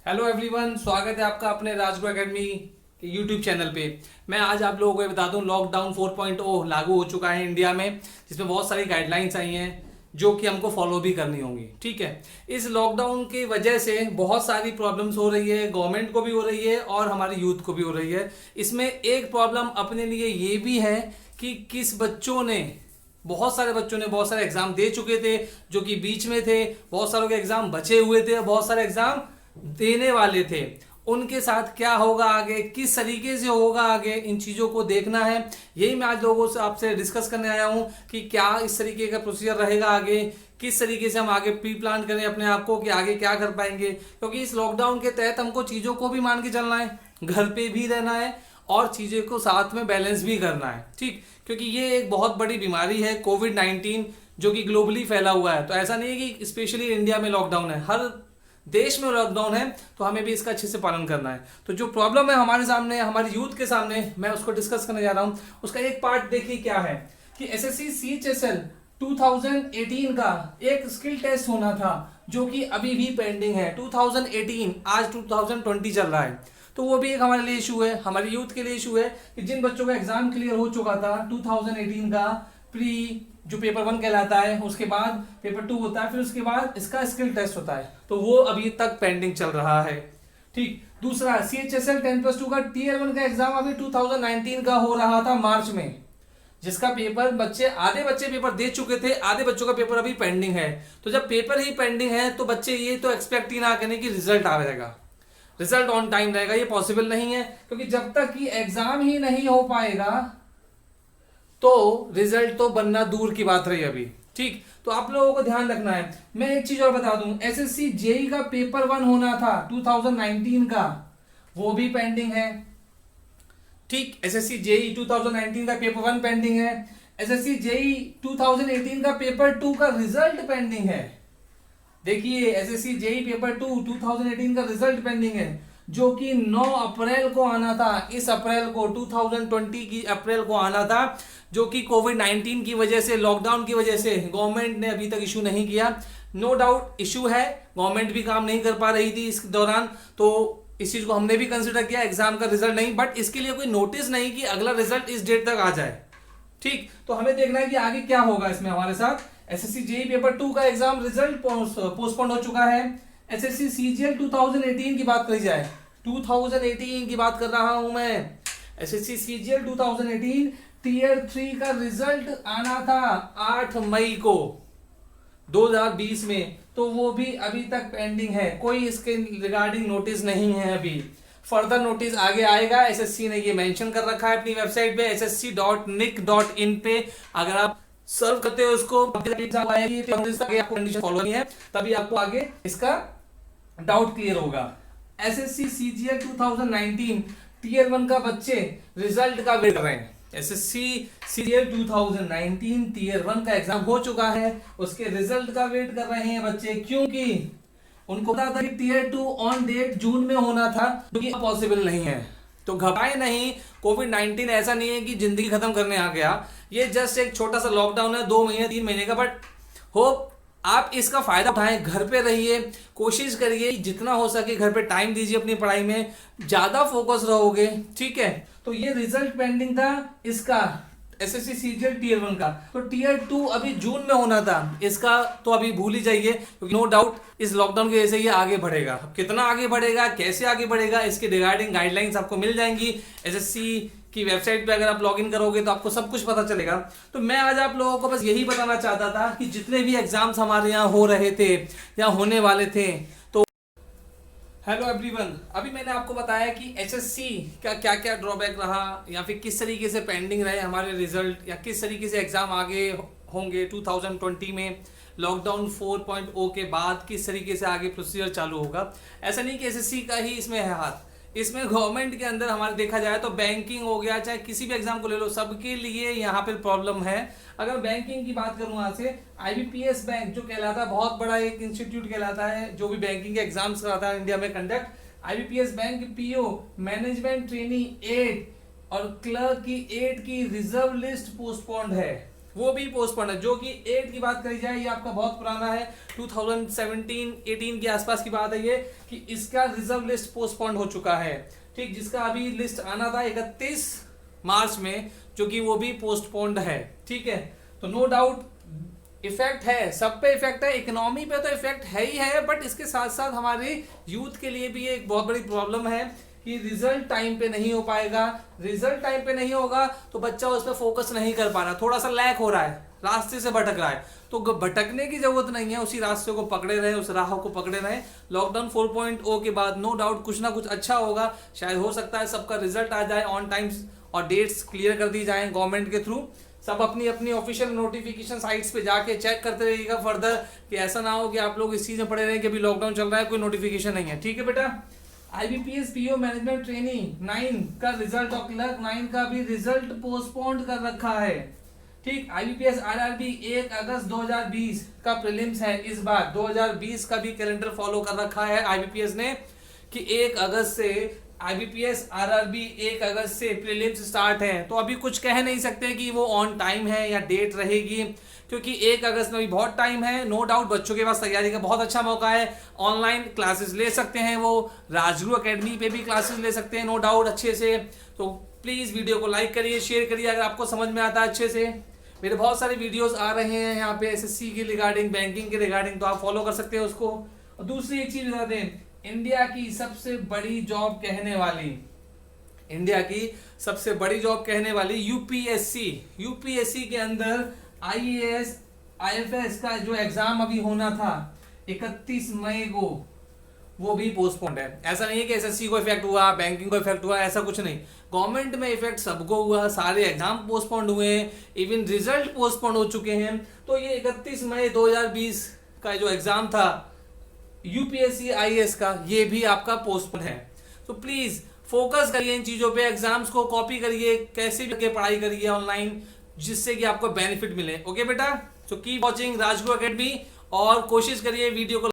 Hello everyone, स्वागत है आपका अपने राजगुरु एकेडमी के यूट्यूब चैनल पे। मैं आज आप लोगों को बता दूं, लॉकडाउन 4.0 लागू हो चुका है इंडिया में, जिसमें बहुत सारी गाइडलाइंस आई हैं जो कि हमको फॉलो भी करनी होंगी। ठीक है, इस लॉकडाउन की वजह से बहुत सारी प्रॉब्लम्स हो रही है, गवर्नमेंट को भी हो रही है और हमारे यूथ को भी हो रही है। इसमें एक प्रॉब्लम अपने लिए ये भी है कि बहुत सारे बच्चों ने बहुत सारे एग्जाम दे चुके थे जो कि बीच में थे, बहुत सारों के एग्जाम बचे हुए थे, बहुत सारे एग्जाम देने वाले थे। उनके साथ क्या होगा आगे, किस तरीके से होगा आगे, इन चीज़ों को देखना है। यही मैं आज लोगों से आपसे डिस्कस करने आया हूं कि क्या इस तरीके का प्रोसीजर रहेगा आगे, किस तरीके से हम आगे प्री प्लान करें अपने आप को कि आगे क्या कर पाएंगे। क्योंकि इस लॉकडाउन के तहत हमको चीज़ों को भी मान के चलना है, घर पे भी रहना है और चीज़ों को साथ में बैलेंस भी करना है। ठीक, क्योंकि ये एक बहुत बड़ी बीमारी है कोविड-19 जो कि ग्लोबली फैला हुआ है। तो ऐसा नहीं है कि स्पेशली इंडिया में लॉकडाउन है, हर देश में लॉकडाउन है, तो हमें भी इसका अच्छे से पालन करना है। तो जो प्रॉब्लम है हमारे सामने, हमारे यूथ के सामने, मैं उसको डिस्कस करने जा रहा हूं। उसका एक पार्ट देखिए क्या है कि एसएससी सीएचएसएल 2018 का एक स्किल टेस्ट होना था जो कि अभी भी पेंडिंग है। 2018, आज 2020 चल रहा है, तो वो भी एक हमारे लिए इशू है, हमारे यूथ के लिए इशू है कि जिन बच्चों का एग्जाम क्लियर हो चुका था 2018 का प्री जो पेपर 1 कहलाता है, उसके बाद पेपर 2 होता है, फिर उसके बाद इसका स्किल टेस्ट होता है, तो वो अभी तक पेंडिंग चल रहा है। ठीक, दूसरा सीएचएसएल 10+2 का टीयर 1 का एग्जाम अभी 2019 का हो रहा था मार्च में, जिसका पेपर आधे बच्चे पेपर दे चुके थे, आधे बच्चों का पेपर अभी पेंडिंग है। तो जब पेपर ही पेंडिंग है तो बच्चे ये तो एक्सपेक्ट ही ना करें कि रिजल्ट आ जाएगा, रिजल्ट ऑन टाइम रहेगा, ये पॉसिबल नहीं है। क्योंकि जब तक कि एग्जाम ही नहीं हो पाएगा तो रिजल्ट तो बनना दूर की बात रही अभी। ठीक, तो आप लोगों को ध्यान रखना है। मैं एक चीज और बता दूं, एसएससी जेई का पेपर 1 होना था 2019 का, वो भी पेंडिंग है। ठीक, एसएससी जेई 2019 का पेपर 1 पेंडिंग है। एसएससी जेई 2018 का पेपर 2 का रिजल्ट पेंडिंग है। देखिए, एसएससी जेई पेपर 2 2018 का रिजल्ट पेंडिंग है, जो कि 9 अप्रैल को आना था। इस अप्रैल को 2020 की अप्रैल को आना था, जो कि कोविड-19 की वजह से, लॉकडाउन की वजह से गवर्नमेंट ने अभी तक इशू नहीं किया। नो डाउट इशू है, गवर्नमेंट भी काम नहीं कर पा रही थी इस दौरान, तो इस चीज को हमने भी कंसिडर किया, एग्जाम का रिजल्ट नहीं, बट इसके लिए कोई नोटिस नहीं कि अगला रिजल्ट इस डेट तक आ जाए। ठीक, तो हमें देखना है कि आगे क्या होगा इसमें हमारे साथ। एसएससी जेई पेपर 2 का एग्जाम रिजल्ट पोस्टपोन हो चुका है। एसएससी सीजीएल 2018 की बात करी जाए, 2018 की बात कर रहा हूं मैं। एसएससी सीजीएल 2018 टीयर 3 का रिजल्ट आना था 8 मई को 2020 में, तो वो भी अभी तक पेंडिंग है, कोई इसके रिगार्डिंग नोटिस नहीं है अभी। फर्दर नोटिस आगे आएगा, एसएससी ने ये मेंशन कर रखा है अपनी वेबसाइट पे ssc.nic.in पे। अगर आप सर्व करते हो उसको, आपको कंडीशन फॉलो नहीं है, तभी आपको आगे इसका डाउट क्लियर होगा। एसएससी सीजीएल 2019 टीयर 1 का बच्चे रिजल्ट का वेट कर रहे हैं। एसएससी सीजीएल 2019 टीयर 1 का एग्जाम हो चुका है, उसके रिजल्ट का वेट कर रहे हैं बच्चे, क्योंकि उनको पता था कि टीयर 2 ऑन डेट जून में होना था, जो कि पॉसिबल नहीं है। तो घबराए नहीं, कोविड-19 ऐसा नहीं है कि जिंदगी खत्म करने आ गया, ये जस्ट एक छोटा सा लॉकडाउन है 2 महीने 3 महीने का, बट होप आप इसका फायदा उठाएं, घर पे रहिए, कोशिश करिए जितना हो सके घर पे टाइम दीजिए, अपनी पढ़ाई में ज्यादा फोकस रहोगे। ठीक है, तो ये रिजल्ट पेंडिंग था इसका एसएससी सीजीएल टीयर 1 का, तो टीयर 2 अभी जून में होना था, इसका तो अभी भूल ही जाइए, क्योंकि नो डाउट इस लॉकडाउन की वजह से ये आगे बढ़ेगा। कितना आगे बढ़ेगा, कैसे आगे बढ़ेगा, इसके रिगार्डिंग गाइडलाइंस आपको मिल जाएंगी एसएससी की वेबसाइट पे। अगर आप लॉगिन करोगे तो आपको सब कुछ पता चलेगा। तो मैं आज आप लोगों को बस यही बताना चाहता था कि जितने भी एग्जाम्स हमारे यहाँ हो रहे थे या होने वाले थे, तो हेलो एवरीवन, अभी मैंने आपको बताया कि एसएससी का क्या क्या ड्रॉबैक रहा, या फिर किस तरीके से पेंडिंग रहे हमारे रिजल्ट, या किस तरीके से एग्जाम आगे होंगे 2020 में लॉकडाउन 4.0 के बाद, किस तरीके से आगे प्रोसीजर चालू होगा। ऐसा नहीं कि एसएससी का ही इसमें है हाथ, इसमें गवर्नमेंट के अंदर हमारे देखा जाए तो बैंकिंग हो गया, चाहे किसी भी एग्जाम को ले लो, सबके लिए यहाँ पे प्रॉब्लम है। अगर बैंकिंग की बात करूँ यहाँ से, आईबीपीएस बैंक जो कहलाता है, बहुत बड़ा एक इंस्टीट्यूट कहलाता है जो भी बैंकिंग के एग्जाम्स कराता है इंडिया में conduct. IBPS bank PO management trainee 8 और क्लर्क की 8 की रिजर्व लिस्ट पोस्टपोन्ड है, वो भी पोस्टपोन्ड है। जो कि 8 की बात करी जाए, ये आपका बहुत पुराना है, 2017-18 के आसपास की बात है ये, कि इसका रिजर्व लिस्ट पोस्टपोन्ड हो चुका है। ठीक, जिसका अभी लिस्ट आना था 31 मार्च में, जो कि वो भी पोस्टपोन्ड है। ठीक है, तो नो डाउट इफेक्ट है, सब पे इफेक्ट है, इकोनॉमी पे तो इफेक्ट है ही है, बट इसके साथ साथ हमारे यूथ के लिए भी ये एक बहुत बड़ी प्रॉब्लम है कि रिजल्ट टाइम पे नहीं हो पाएगा। रिजल्ट टाइम पे नहीं होगा तो बच्चा उस पर फोकस नहीं कर पा रहा, थोड़ा सा लैक हो रहा है, रास्ते से भटक रहा है। तो भटकने की जरूरत नहीं है, उसी रास्ते को पकड़े रहे, उस राह को पकड़े रहे। लॉकडाउन 4.0 के बाद नो डाउट कुछ ना कुछ अच्छा होगा, शायद हो सकता है सबका रिजल्ट आ जाए ऑन टाइम और डेट्स क्लियर कर दी जाए गवर्नमेंट के थ्रू। सब अपनी अपनी ऑफिशियल नोटिफिकेशन साइट्स पे जाके चेक करते रहिएगा फर्दर, कि ऐसा ना हो कि आप लोग इस चीज में पड़े रहें कि अभी लॉकडाउन चल रहा है, कोई नोटिफिकेशन नहीं है। ठीक है बेटा, IBPS PO मैनेजमेंट ट्रेनिंग 9 का रिजल्ट और क्लर्क 9 का भी रिजल्ट पोस्टपोन्ड कर रखा है। ठीक, IBPS RRB 1 अगस्त 2020 का प्रीलिम्स है इस बार, 2020 का भी कैलेंडर फॉलो कर रखा है IBPS ने कि 1 अगस्त से IBPS RRB 1 अगस्त से प्रीलिम्स स्टार्ट है। तो अभी कुछ कह नहीं सकते कि वो ऑन टाइम है या डेट रहेगी, क्योंकि 1 अगस्त में भी बहुत टाइम है। नो डाउट बच्चों के पास तैयारी का बहुत अच्छा मौका है, ऑनलाइन क्लासेस ले सकते हैं, वो राजगुरु एकेडमी पे भी क्लासेस ले सकते हैं नो डाउट अच्छे से। तो प्लीज़ वीडियो को लाइक करिए, शेयर करिए अगर आपको समझ में आता है अच्छे से। मेरे बहुत सारे वीडियोस आ रहे हैं यहाँ पे SSC के रिगार्डिंग, बैंकिंग के रिगार्डिंग, तो आप फॉलो कर सकते हैं उसको। और दूसरी एक चीज़ बता दें, इंडिया की सबसे बड़ी जॉब कहने वाली, इंडिया की सबसे बड़ी जॉब कहने वाली यूपीएससी के अंदर IAS IFS का जो एग्जाम अभी होना था 31 मई को, वो भी पोस्टपोन्ड है। ऐसा नहीं है कि SSC को इफेक्ट हुआ, बैंकिंग को इफेक्ट हुआ, ऐसा कुछ नहीं। गवर्नमेंट में इफेक्ट सबको हुआ, सारे एग्जाम पोस्टपोन्ड हुए, इवन रिजल्ट पोस्टपोन्ड हो चुके हैं। तो ये 31 मई 2020 का जो एग्जाम था UPSC IAS का, ये भी आपका पोस्टपोन है। तो प्लीज फोकस करिए इन चीजों पे, एग्जाम्स को कॉपी करिए, कैसे भी करके पढ़ाई करिए ऑनलाइन, जिससे कि आपको बेनिफिट मिले। ओके बेटा, तो कीप वॉचिंग राजगुरु एकेडमी और कोशिश करिए वीडियो को